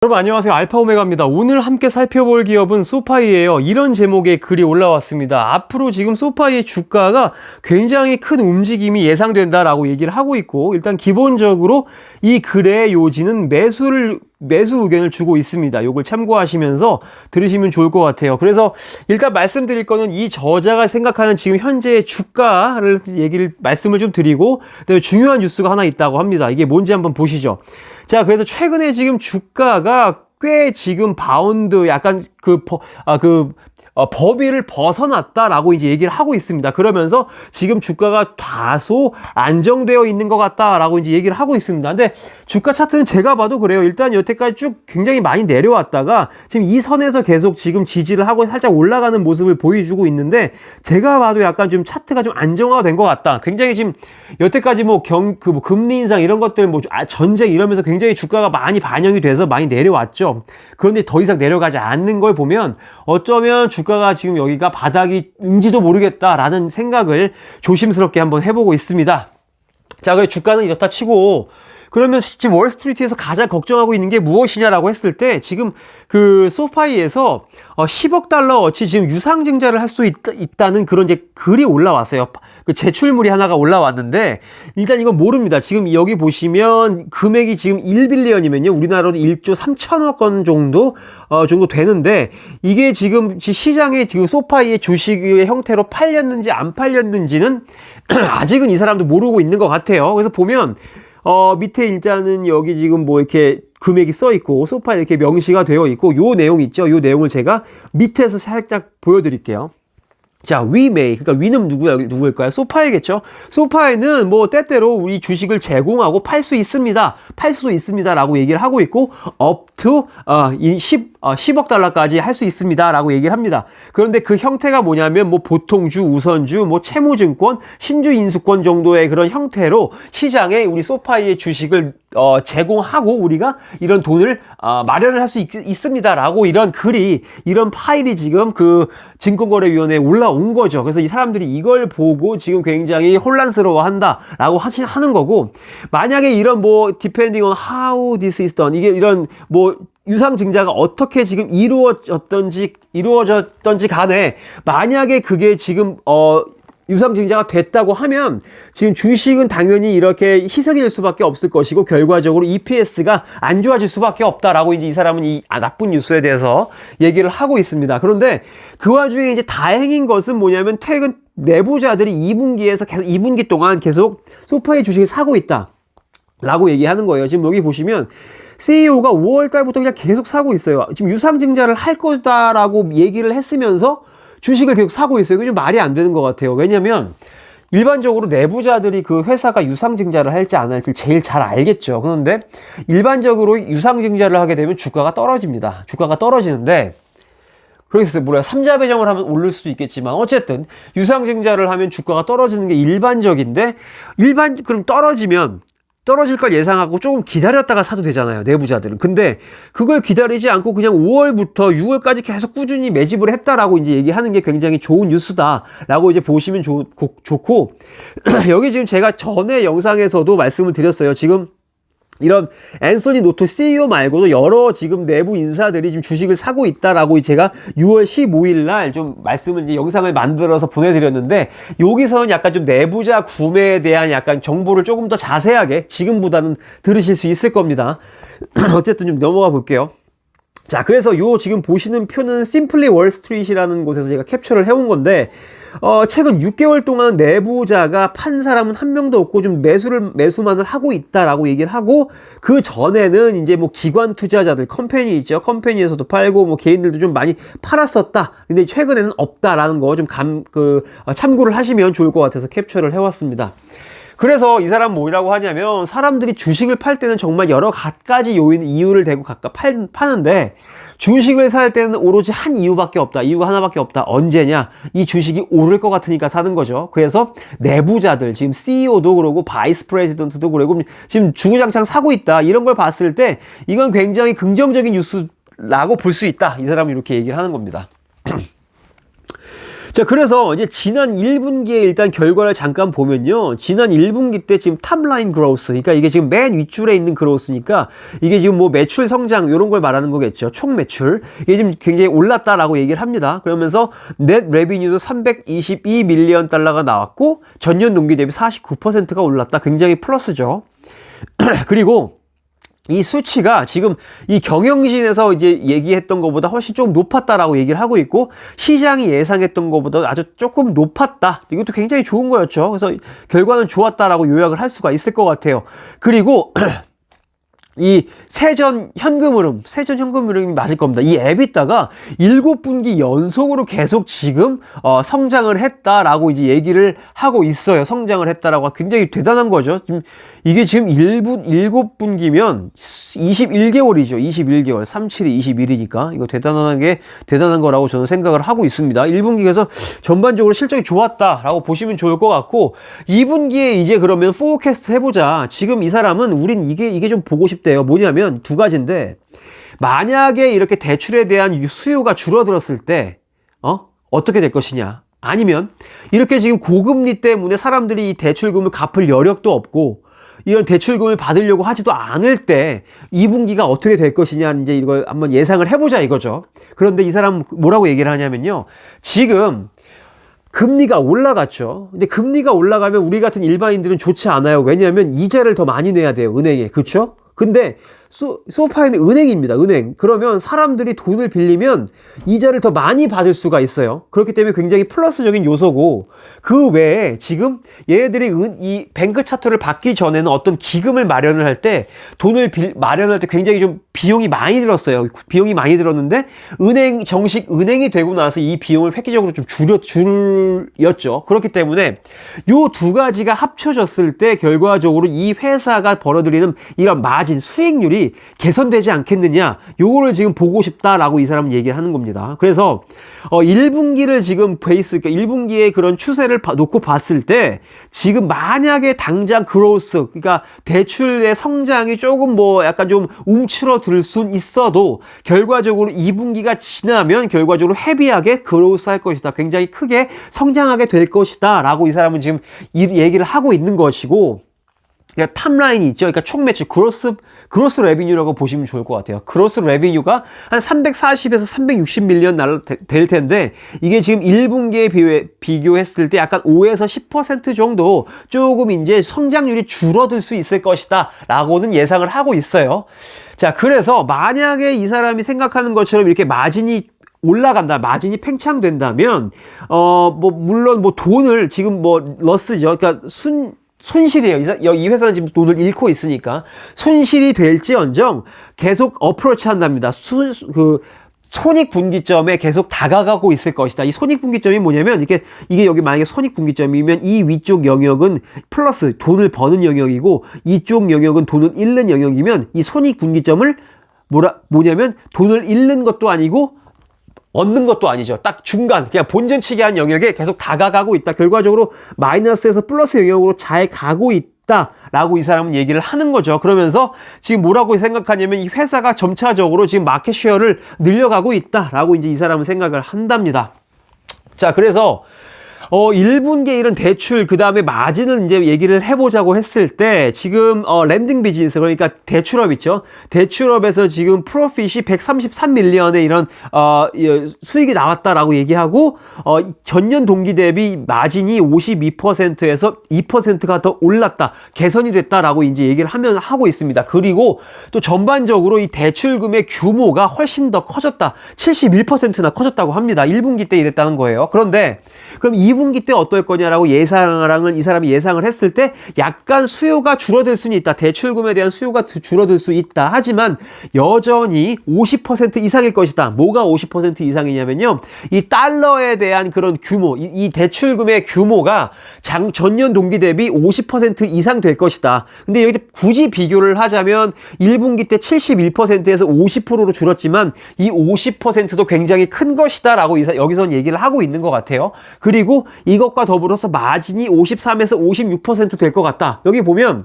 여러분 안녕하세요. 알파오메가입니다. 오늘 함께 살펴볼 기업은 소파이예요. 이런 제목의 글이 올라왔습니다. 앞으로 지금 소파이의 주가가 굉장히 큰 움직임이 예상된다라고 얘기를 하고 있고, 일단 기본적으로 이 글의 요지는 매수 의견을 주고 있습니다. 이걸 참고하시면서 들으시면 좋을 것 같아요. 그래서 일단 말씀드릴 거는 이 저자가 생각하는 지금 현재의 주가를 말씀을 좀 드리고, 그다음에 중요한 뉴스가 하나 있다고 합니다. 이게 뭔지 한번 보시죠. 자, 그래서 최근에 지금 주가가 꽤 지금 바운드 약간 범위를 벗어났다라고 이제 얘기를 하고 있습니다. 그러면서 지금 주가가 다소 안정되어 있는 것 같다라고 이제 얘기를 하고 있습니다. 근데 주가 차트는 제가 봐도 그래요. 일단 여태까지 쭉 굉장히 많이 내려왔다가 지금 이 선에서 계속 지금 지지를 하고 살짝 올라가는 모습을 보여주고 있는데, 제가 봐도 약간 좀 차트가 좀 안정화가 된 것 같다. 굉장히 지금 여태까지 금리 인상 이런 것들 전쟁 이러면서 굉장히 주가가 많이 반영이 돼서 많이 내려왔죠. 그런데 더 이상 내려가지 않는 걸 보면 어쩌면 주가가 지금 여기가 바닥인지도 모르겠다라는 생각을 조심스럽게 한번 해보고 있습니다. 자, 그래서 주가는 이렇다 치고, 그러면 지금 월스트리트에서 가장 걱정하고 있는 게 무엇이냐라고 했을 때, 지금 그 소파이에서 10억 달러어치 지금 유상증자를 할 수 있다는 그런 이제 글이 올라왔어요. 그 제출물이 하나가 올라왔는데, 일단 이건 모릅니다. 지금 여기 보시면 금액이 지금 1빌리언이면요, 우리나라로 1조 3천억 원 정도 되는데, 이게 지금 시장에 지금 소파이의 주식의 형태로 팔렸는지 안 팔렸는지는 아직은 이 사람도 모르고 있는 것 같아요. 그래서 보면 밑에 일단은 여기 지금 뭐 이렇게 금액이 써 있고, 소파에 이렇게 명시가 되어 있고, 요 내용 있죠? 요 내용을 제가 밑에서 살짝 보여드릴게요. 자, we may. 그러니까 we는 누구일까요? 소파이겠죠? 소파이는 뭐 때때로 우리 주식을 제공하고 팔 수 있습니다. 팔 수도 있습니다라고 얘기를 하고 있고, up to 10억 달러까지 할 수 있습니다라고 얘기를 합니다. 그런데 그 형태가 뭐냐면 뭐 보통주, 우선주, 뭐 채무증권, 신주 인수권 정도의 그런 형태로 시장에 우리 소파이의 주식을 제공하고 우리가 이런 돈을 마련을 할 수 있습니다라고 이런 파일이 지금 그 증권거래위원회에 올라온 거죠. 그래서 이 사람들이 이걸 보고 지금 굉장히 혼란스러워 한다라고 하는 거고, 만약에 이런 뭐 depending on how this is done, 이게 이런 뭐 유상증자가 어떻게 지금 이루어졌던지 간에, 만약에 그게 지금 유상증자가 됐다고 하면 지금 주식은 당연히 이렇게 희석이 될 수밖에 없을 것이고, 결과적으로 EPS가 안 좋아질 수밖에 없다라고 이제 이 사람은 이 나쁜 뉴스에 대해서 얘기를 하고 있습니다. 그런데 그 와중에 이제 다행인 것은 뭐냐면, 최근 내부자들이 2분기 동안 계속 소파의 주식을 사고 있다라고 얘기하는 거예요. 지금 여기 보시면 CEO가 5월 달부터 그냥 계속 사고 있어요. 지금 유상증자를 할 거다라고 얘기를 했으면서 주식을 계속 사고 있어요. 이게 좀 말이 안 되는 것 같아요. 왜냐면 일반적으로 내부자들이 그 회사가 유상증자를 할지 안 할지 제일 잘 알겠죠. 그런데 일반적으로 유상증자를 하게 되면 주가가 떨어집니다. 주가가 떨어지는데, 그래서 뭐야, 삼자 배정을 하면 오를 수도 있겠지만, 어쨌든 유상증자를 하면 주가가 떨어지는 게 일반적인데, 그럼 떨어질 걸 예상하고 조금 기다렸다가 사도 되잖아요, 내부자들은. 근데 그걸 기다리지 않고 그냥 5월부터 6월까지 계속 꾸준히 매집을 했다라고 이제 얘기하는 게 굉장히 좋은 뉴스다라고 이제 보시면 좋고, 여기 지금 제가 전에 영상에서도 말씀을 드렸어요. 지금 이런 앤소니 노토 CEO 말고도 여러 지금 내부 인사들이 지금 주식을 사고 있다라고 제가 6월 15일 날 좀 이제 영상을 만들어서 보내드렸는데, 여기서는 약간 좀 내부자 구매에 대한 약간 정보를 조금 더 자세하게 지금보다는 들으실 수 있을 겁니다. 어쨌든 좀 넘어가 볼게요. 자, 그래서 지금 보시는 표는 심플리 월스트리트라는 곳에서 제가 캡처를 해온 건데, 최근 6개월 동안 내부자가 판 사람은 한 명도 없고 좀 매수만을 하고 있다라고 얘기를 하고, 그 전에는 이제 뭐 기관 투자자들, 컴퍼니 있죠. 컴퍼니에서도 팔고 뭐 개인들도 좀 많이 팔았었다. 근데 최근에는 없다라는 거 좀 참고를 하시면 좋을 것 같아서 캡처를 해왔습니다. 그래서 이 사람 뭐라고 하냐면, 사람들이 주식을 팔 때는 정말 여러 가지 이유를 대고 각각 파는데, 주식을 살 때는 오로지 한 이유밖에 없다. 이유가 하나밖에 없다. 언제냐? 이 주식이 오를 것 같으니까 사는 거죠. 그래서 내부자들, 지금 CEO도 그러고 바이스 프레지던트도 그러고 지금 주구장창 사고 있다. 이런 걸 봤을 때 이건 굉장히 긍정적인 뉴스라고 볼 수 있다. 이 사람은 이렇게 얘기를 하는 겁니다. 자, 그래서 이제 지난 1분기에 일단 결과를 잠깐 보면요. 지난 1분기 때 지금 탑라인 그로스, 그러니까 이게 지금 맨 윗줄에 있는 그로스니까 이게 지금 뭐 매출 성장 이런 걸 말하는 거겠죠. 총 매출. 이게 지금 굉장히 올랐다라고 얘기를 합니다. 그러면서 넷 레비뉴도 322 밀리언 달러가 나왔고 전년 동기 대비 49%가 올랐다. 굉장히 플러스죠. 그리고 이 수치가 지금 이 경영진에서 이제 얘기했던 것보다 훨씬 좀 높았다라고 얘기를 하고 있고 시장이 예상했던 것보다 아주 조금 높았다. 이것도 굉장히 좋은 거였죠. 그래서 결과는 좋았다라고 요약을 할 수가 있을 것 같아요. 그리고 이 세전 현금 흐름이 맞을 겁니다. 이 에비타가 7분기 연속으로 계속 지금 성장을 했다라고 이제 얘기를 하고 있어요. 성장을 했다라고 굉장히 대단한 거죠. 이게 지금 7분기면 21개월이죠. 21개월. 37이 21이니까 이거 대단한 거라고 저는 생각을 하고 있습니다. 1분기에서 전반적으로 실적이 좋았다라고 보시면 좋을 것 같고 2분기에 이제 그러면 포캐스트 해보자. 지금 이 사람은 우린 이게 좀 보고 싶대요. 뭐냐면 두 가지인데 만약에 이렇게 대출에 대한 수요가 줄어들었을 때 어떻게 될 것이냐. 아니면 이렇게 지금 고금리 때문에 사람들이 이 대출금을 갚을 여력도 없고 이런 대출금을 받으려고 하지도 않을 때 2분기가 어떻게 될 것이냐 이제 이걸 한번 예상을 해보자 이거죠. 그런데 이 사람은 뭐라고 얘기를 하냐면요. 지금 금리가 올라갔죠. 근데 금리가 올라가면 우리 같은 일반인들은 좋지 않아요. 왜냐하면 이자를 더 많이 내야 돼요. 은행에. 그렇죠? 근데 소파에는 은행입니다. 은행. 그러면 사람들이 돈을 빌리면 이자를 더 많이 받을 수가 있어요. 그렇기 때문에 굉장히 플러스적인 요소고 그 외에 지금 얘네들이 이 뱅크 차트를 받기 전에는 어떤 기금을 마련을 할 때 돈을 마련할 때 굉장히 좀 비용이 많이 들었어요. 비용이 많이 들었는데 정식 은행이 되고 나서 이 비용을 획기적으로 좀 줄였죠. 그렇기 때문에 요 두 가지가 합쳐졌을 때 결과적으로 이 회사가 벌어들이는 이런 마진, 수익률이 개선되지 않겠느냐. 요거를 지금 보고 싶다라고 이 사람은 얘기를 하는 겁니다. 그래서 1분기를 지금 그러니까 1분기의 그런 추세를 놓고 봤을 때 지금 만약에 당장 그로스, 그러니까 대출의 성장이 조금 뭐 약간 좀 움츠러들 순 있어도 결과적으로 2분기가 지나면 결과적으로 헤비하게 그로스 할 것이다. 굉장히 크게 성장하게 될 것이다. 라고 이 사람은 지금 이 얘기를 하고 있는 것이고 그러니까 탑라인이 있죠. 그러니까 총 매출 그로스 레비뉴라고 보시면 좋을 것 같아요. 그로스 레비뉴가 한 340에서 360 밀리언 달러 될 텐데 이게 지금 1분기에 비교했을 때 약간 5에서 10% 정도 조금 이제 성장률이 줄어들 수 있을 것이다 라고는 예상을 하고 있어요. 자, 그래서 만약에 이 사람이 생각하는 것처럼 이렇게 마진이 올라간다, 마진이 팽창된다면 물론 돈을 지금 러스죠. 그러니까 손실이에요. 이 회사는 지금 돈을 잃고 있으니까 손실이 될지언정 계속 어프로치 한답니다. 손익분기점에 계속 다가가고 있을 것이다. 이 손익분기점이 뭐냐면 이게 여기 만약에 손익분기점이면 이 위쪽 영역은 플러스 돈을 버는 영역이고 이쪽 영역은 돈을 잃는 영역이면 이 손익분기점을 뭐냐면 돈을 잃는 것도 아니고 얻는 것도 아니죠. 딱 중간, 그냥 본전치기 한 영역에 계속 다가가고 있다. 결과적으로 마이너스에서 플러스 영역으로 잘 가고 있다라고 이 사람은 얘기를 하는 거죠. 그러면서 지금 뭐라고 생각하냐면 이 회사가 점차적으로 지금 마켓 쉐어를 늘려가고 있다라고 이제 이 사람은 생각을 한답니다. 자, 그래서 1분기에 이런 대출, 그 다음에 마진을 이제 얘기를 해보자고 했을 때, 지금, 랜딩 비즈니스, 그러니까 대출업 있죠? 대출업에서 지금 프로핏이 133밀리언의 이런, 수익이 나왔다라고 얘기하고, 전년 동기 대비 마진이 52%에서 2%가 더 올랐다, 개선이 됐다라고 이제 얘기를 하고 있습니다. 그리고 또 전반적으로 이 대출금의 규모가 훨씬 더 커졌다. 71%나 커졌다고 합니다. 1분기 때 이랬다는 거예요. 그런데, 그럼 2분기 때 어떨 거냐라고 이 사람이 예상을 했을 때 약간 수요가 줄어들 수는 있다. 대출금에 대한 수요가 줄어들 수 있다. 하지만 여전히 50% 이상일 것이다. 뭐가 50% 이상이냐면요. 이 달러에 대한 그런 규모, 이 대출금의 규모가 전년 동기 대비 50% 이상 될 것이다. 근데 여기 굳이 비교를 하자면 1분기 때 71%에서 50%로 줄었지만 이 50%도 굉장히 큰 것이다 라고 여기서는 얘기를 하고 있는 것 같아요. 그리고 이것과 더불어서 마진이 53에서 56% 될 것 같다. 여기 보면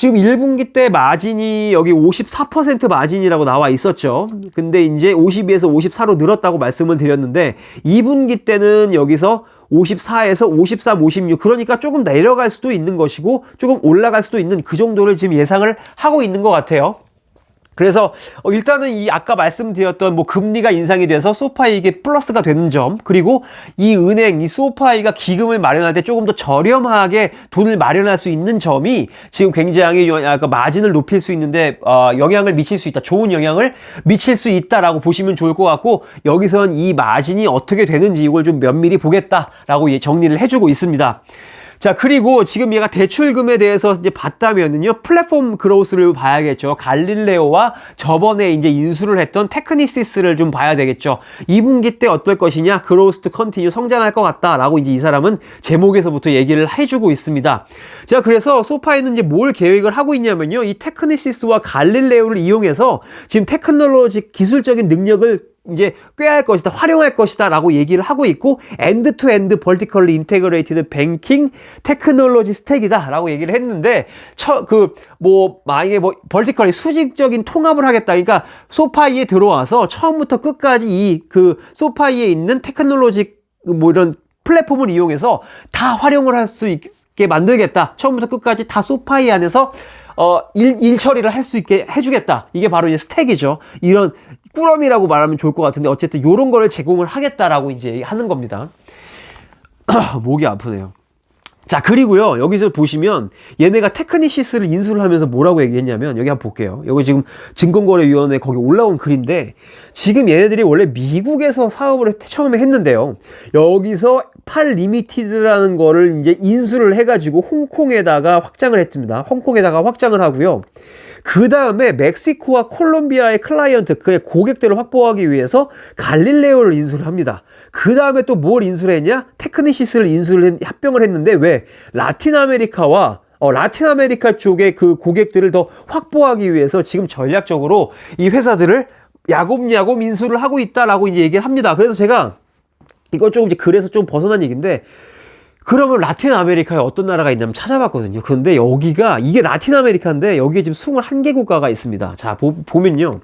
지금 1분기 때 마진이 여기 54% 마진이라고 나와 있었죠. 근데 이제 52에서 54로 늘었다고 말씀을 드렸는데 2분기 때는 여기서 54에서 53, 56 그러니까 조금 내려갈 수도 있는 것이고 조금 올라갈 수도 있는 그 정도를 지금 예상을 하고 있는 것 같아요. 그래서 일단은 이 아까 말씀드렸던 뭐 금리가 인상이 돼서 소파이에게 플러스가 되는 점, 그리고 이 은행, 이 소파이가 기금을 마련할 때 조금 더 저렴하게 돈을 마련할 수 있는 점이 지금 굉장히 마진을 높일 수 있는데 영향을 미칠 수 있다. 좋은 영향을 미칠 수 있다라고 보시면 좋을 것 같고, 여기선 이 마진이 어떻게 되는지 이걸 좀 면밀히 보겠다라고 정리를 해주고 있습니다. 자, 그리고 지금 얘가 대출금에 대해서 이제 봤다면은요, 플랫폼 그로우스를 봐야겠죠. 갈릴레오와 저번에 이제 인수를 했던 테크니시스를 좀 봐야 되겠죠. 2분기 때 어떨 것이냐, 그로우스 투 컨티뉴 성장할 것 같다라고 이제 이 사람은 제목에서부터 얘기를 해주고 있습니다. 자, 그래서 소파에는 이제 뭘 계획을 하고 있냐면요, 이 테크니시스와 갈릴레오를 이용해서 지금 테크놀로지 기술적인 능력을 이제 꾀할 것이다, 활용할 것이다 라고 얘기를 하고 있고, 엔드-투-엔드 벌티컬리 인테그레이티드 뱅킹 테크놀로지 스택이다 라고 얘기를 했는데, 만약에 벌티컬리 수직적인 통합을 하겠다. 그러니까 소파이에 들어와서 처음부터 끝까지 소파이에 있는 테크놀로지 이런 플랫폼을 이용해서 다 활용을 할 수 있게 만들겠다. 처음부터 끝까지 다 소파이 안에서 일 처리를 할 수 있게 해주겠다. 이게 바로 이제 스택이죠. 이런 꾸러미라고 말하면 좋을 것 같은데, 어쨌든 요런 거를 제공을 하겠다라고 이제 하는 겁니다. 목이 아프네요. 자, 그리고요, 여기서 보시면 얘네가 테크니시스를 인수를 하면서 뭐라고 얘기했냐면, 여기 한번 볼게요. 여기 지금 증권거래위원회 거기 올라온 글인데, 지금 얘네들이 원래 미국에서 사업을 처음에 했는데요, 여기서 팔 리미티드라는 거를 이제 인수를 해가지고 홍콩에다가 확장을 했습니다. 홍콩에다가 확장을 하고요. 그 다음에 멕시코와 콜롬비아의 클라이언트, 그의 고객들을 확보하기 위해서 갈릴레오를 인수를 합니다. 그 다음에 또 뭘 인수를 했냐? 테크니시스를 합병을 했는데, 왜? 라틴 아메리카 쪽의 그 고객들을 더 확보하기 위해서 지금 전략적으로 이 회사들을 야곱야곱 인수를 하고 있다라고 이제 얘기를 합니다. 그래서 제가 이거 조금 이제 글에서 좀 벗어난 얘기인데, 그러면 라틴 아메리카에 어떤 나라가 있냐면 찾아봤거든요. 그런데 이게 라틴 아메리카인데 여기에 지금 21개 국가가 있습니다. 자, 보면요.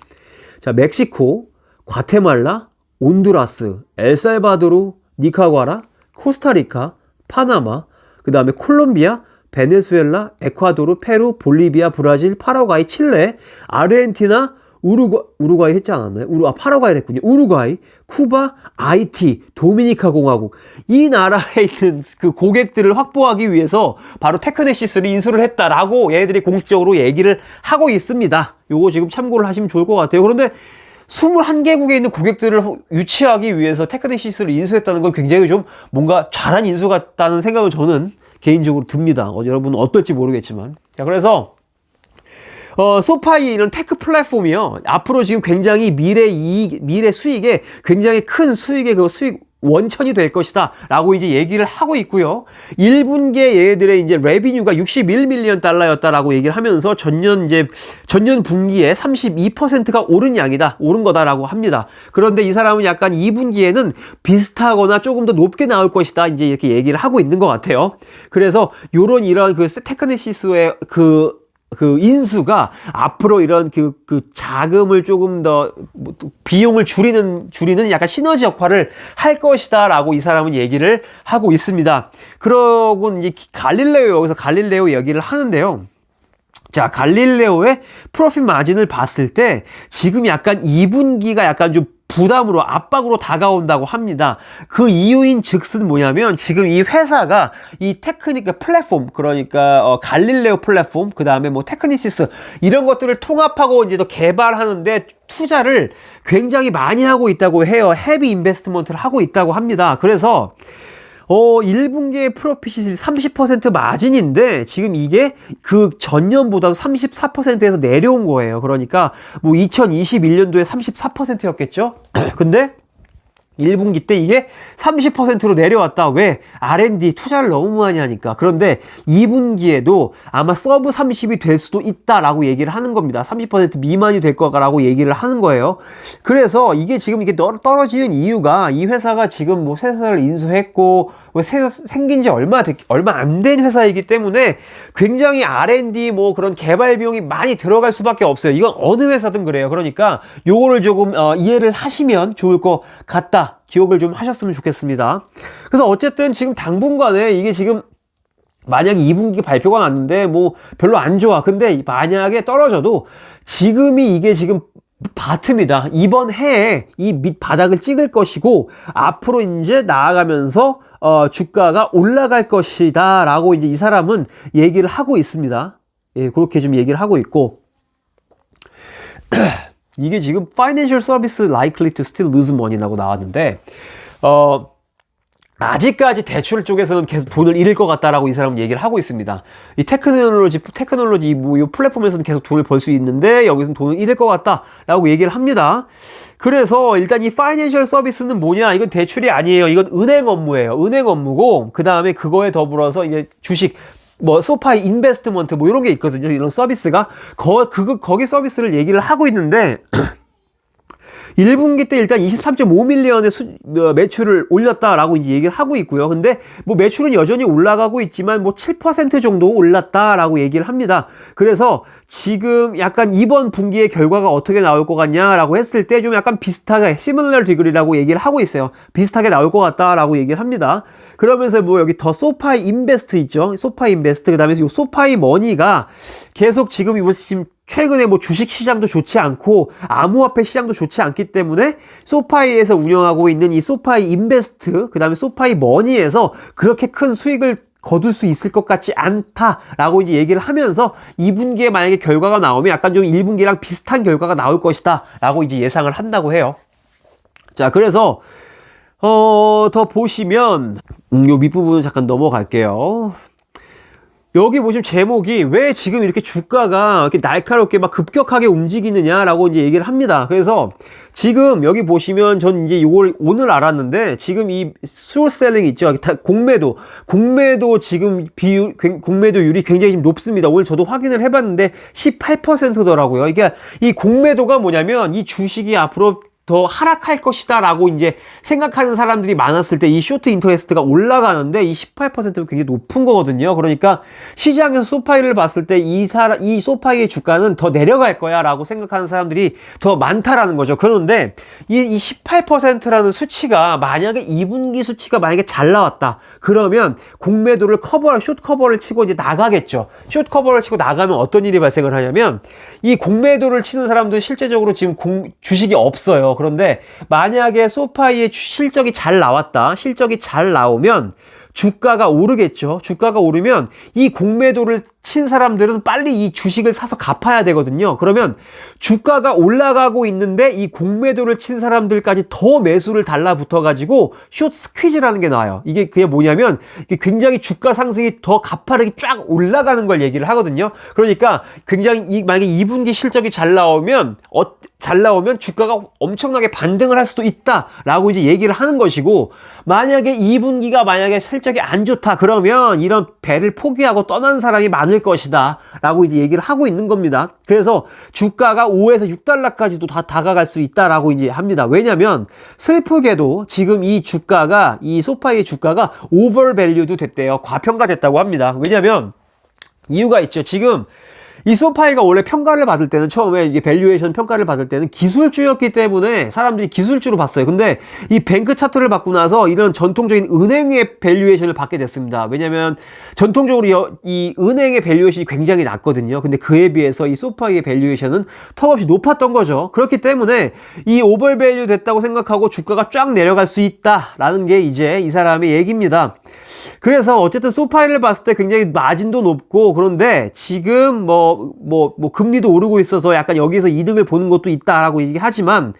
자, 멕시코, 과테말라, 온두라스, 엘살바도르, 니카라과, 코스타리카, 파나마, 그 다음에 콜롬비아, 베네수엘라, 에콰도르, 페루, 볼리비아, 브라질, 파라과이, 칠레, 아르헨티나, 우루과이 했지 않았나요? 파라과이를 했군요. 우루과이, 쿠바, 아이티, 도미니카 공화국. 이 나라에 있는 그 고객들을 확보하기 위해서 바로 테크네시스를 인수를 했다라고 얘네들이 공식적으로 얘기를 하고 있습니다. 요거 지금 참고를 하시면 좋을 것 같아요. 그런데 21개국에 있는 고객들을 유치하기 위해서 테크네시스를 인수했다는 건 굉장히 좀 뭔가 잘한 인수 같다는 생각을 저는 개인적으로 듭니다. 여러분은 어떨지 모르겠지만. 자, 그래서 소파이 이런 테크 플랫폼이요, 앞으로 지금 굉장히 미래 수익에 굉장히 큰 수익의 그 수익 원천이 될 것이다 라고 이제 얘기를 하고 있고요. 1분기에 얘들의 이제 레비뉴가 61밀리언 달러였다라고 얘기를 하면서 전년 분기에 32%가 오른 거다라고 합니다. 그런데 이 사람은 약간 2분기에는 비슷하거나 조금 더 높게 나올 것이다 이제 이렇게 얘기를 하고 있는 것 같아요. 그래서 이런 그 테크네시스의 그 인수가 앞으로 이런 그 자금을 조금 더 비용을 줄이는 약간 시너지 역할을 할 것이다라고 이 사람은 얘기를 하고 있습니다. 그러고 이제 여기서 갈릴레오 얘기를 하는데요. 자, 갈릴레오의 프로핏 마진을 봤을 때 지금 약간 2분기가 약간 좀 부담으로, 압박으로 다가온다고 합니다. 그 이유인 즉슨 뭐냐면, 지금 이 회사가 이 테크니까 플랫폼, 그러니까 갈릴레오 플랫폼, 그 다음에 뭐 테크니시스 이런 것들을 통합하고 이제 더 개발하는데 투자를 굉장히 많이 하고 있다고 해요. 헤비 인베스트먼트를 하고 있다고 합니다. 그래서 1분기의 프로핏이 30% 마진인데, 지금 이게 그 전년보다도 34%에서 내려온 거예요. 그러니까 뭐 2021년도에 34%였겠죠? 근데 1분기 때 이게 30%로 내려왔다. 왜? R&D 투자를 너무 많이 하니까. 그런데 2분기에도 아마 서브 30이 될 수도 있다라고 얘기를 하는 겁니다. 30% 미만이 될 거라고 얘기를 하는 거예요. 그래서 이게 지금 이게 떨어지는 이유가, 이 회사가 지금 뭐 회사를 인수했고 생긴 지 얼마 안 된 회사이기 때문에 굉장히 R&D 뭐 그런 개발 비용이 많이 들어갈 수밖에 없어요. 이건 어느 회사든 그래요. 그러니까 요거를 조금 이해를 하시면 좋을 것 같다. 기억을 좀 하셨으면 좋겠습니다. 그래서 어쨌든 지금 당분간에 이게 지금 만약에 2분기 발표가 났는데 뭐 별로 안 좋아. 근데 만약에 떨어져도 지금이 이게 지금 바트입니다. 이번 해에 이 밑바닥을 찍을 것이고 앞으로 이제 나아가면서 주가가 올라갈 것이다 라고 이제 이 사람은 얘기를 하고 있습니다. 예, 그렇게 좀 얘기를 하고 있고 이게 지금 Financial Service likely to still lose money라고 나왔는데 아직까지 대출 쪽에서는 계속 돈을 잃을 것 같다라고 이 사람은 얘기를 하고 있습니다. 이 테크놀로지 뭐 이 플랫폼에서는 계속 돈을 벌 수 있는데 여기서는 돈을 잃을 것 같다라고 얘기를 합니다. 그래서 일단 이 파이낸셜 서비스는 뭐냐? 이건 대출이 아니에요. 이건 은행 업무예요. 은행 업무고 그 다음에 그거에 더불어서 이제 주식 뭐 소파이 인베스트먼트 뭐 이런 게 있거든요. 이런 서비스가 거기 서비스를 얘기를 하고 있는데 1분기 때 일단 23.5밀리언의 매출을 올렸다라고 이제 얘기를 하고 있고요. 근데 뭐 매출은 여전히 올라가고 있지만 뭐 7% 정도 올랐다라고 얘기를 합니다. 그래서 지금 약간 이번 분기의 결과가 어떻게 나올 것 같냐라고 했을 때 좀 약간 비슷하게 similar degree라고 얘기를 하고 있어요. 비슷하게 나올 것 같다라고 얘기를 합니다. 그러면서 뭐 여기 더 소파이 인베스트 있죠. 소파이 인베스트 그다음에 이 소파이 머니가 계속 지금 최근에 뭐 주식 시장도 좋지 않고 암호화폐 시장도 좋지 않기 때문에 소파이에서 운영하고 있는 이 소파이 인베스트 그다음에 소파이 머니에서 그렇게 큰 수익을 거둘 수 있을 것 같지 않다라고 이제 얘기를 하면서 2분기에 만약에 결과가 나오면 약간 좀 1분기랑 비슷한 결과가 나올 것이다라고 이제 예상을 한다고 해요. 자, 그래서 더 보시면 요 밑부분은 잠깐 넘어갈게요. 여기 보시면 제목이 왜 지금 이렇게 주가가 이렇게 날카롭게 막 급격하게 움직이느냐라고 이제 얘기를 합니다. 그래서 지금 여기 보시면 전 이제 이걸 오늘 알았는데 지금 이 숏셀링 있죠. 공매도 지금 공매도율이 굉장히 좀 높습니다. 오늘 저도 확인을 해봤는데 18%더라고요. 이게 이 공매도가 뭐냐면 이 주식이 앞으로 더 하락할 것이다 라고 이제 생각하는 사람들이 많았을 때 이 쇼트 인터레스트가 올라가는데 이 18%는 굉장히 높은 거거든요. 그러니까 시장에서 소파이를 봤을 때 이 소파이의 주가는 더 내려갈 거야 라고 생각하는 사람들이 더 많다라는 거죠. 그런데 이 18%라는 수치가 만약에 2분기 수치가 만약에 잘 나왔다. 그러면 공매도를 숏 커버를 치고 이제 나가겠죠. 숏 커버를 치고 나가면 어떤 일이 발생을 하냐면 이 공매도를 치는 사람들 실제적으로 지금 주식이 없어요. 그런데 만약에 소파이의 실적이 잘 나왔다. 실적이 잘 나오면 주가가 오르겠죠. 주가가 오르면 이 공매도를 친 사람들은 빨리 이 주식을 사서 갚아야 되거든요. 그러면 주가가 올라가고 있는데 이 공매도를 친 사람들까지 더 매수를 달라붙어가지고 숏 스퀴즈라는 게 나와요. 이게 그게 뭐냐면 이게 굉장히 주가 상승이 더 가파르게 쫙 올라가는 걸 얘기를 하거든요. 그러니까 굉장히 만약에 2분기 실적이 잘 나오면 주가가 엄청나게 반등을 할 수도 있다라고 이제 얘기를 하는 것이고 만약에 2분기가 만약에 실적이 안 좋다 그러면 이런 배를 포기하고 떠난 사람이 많을 것이다 라고 이제 얘기를 하고 있는 겁니다. 그래서 주가가 5에서 6달러까지도 다 다가갈 수 있다라고 이제 합니다. 왜냐면 슬프게도 지금 이 소파이의 주가가 오버밸류도 됐대요. 과평가됐다고 합니다. 왜냐면 이유가 있죠. 지금 이 소파이가 원래 평가를 받을 때는 처음에 이게 밸류에이션 평가를 받을 때는 기술주였기 때문에 사람들이 기술주로 봤어요. 근데 이 뱅크 차트를 받고 나서 이런 전통적인 은행의 밸류에이션을 받게 됐습니다. 왜냐면 전통적으로 이 은행의 밸류에이션이 굉장히 낮거든요. 근데 그에 비해서 이 소파이의 밸류에이션은 턱없이 높았던 거죠. 그렇기 때문에 이 오버밸류 됐다고 생각하고 주가가 쫙 내려갈 수 있다라는 게 이제 이 사람의 얘기입니다. 그래서 어쨌든 소파이를 봤을 때 굉장히 마진도 높고 그런데 지금 금리도 오르고 있어서 약간 여기서 이득을 보는 것도 있다라고 얘기하지만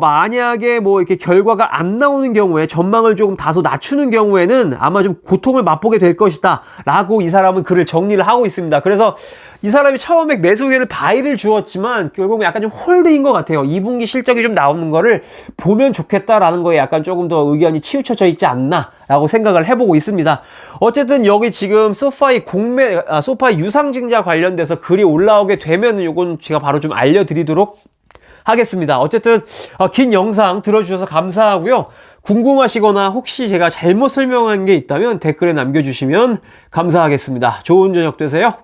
만약에 이렇게 결과가 안 나오는 경우에 전망을 조금 다소 낮추는 경우에는 아마 좀 고통을 맛보게 될 것이다 라고 이 사람은 글을 정리를 하고 있습니다. 그래서 이 사람이 처음에 매수 기회를 바이를 주었지만 결국은 약간 좀 홀드인 것 같아요. 2분기 실적이 좀 나오는 거를 보면 좋겠다라는 거에 약간 조금 더 의견이 치우쳐져 있지 않나 라고 생각을 해보고 있습니다. 어쨌든 여기 지금 소파이 유상증자 관련돼서 글이 올라오게 되면은 요건 제가 바로 좀 알려드리도록 하겠습니다. 어쨌든 긴 영상 들어주셔서 감사하고요. 궁금하시거나 혹시 제가 잘못 설명한 게 있다면 댓글에 남겨주시면 감사하겠습니다. 좋은 저녁 되세요.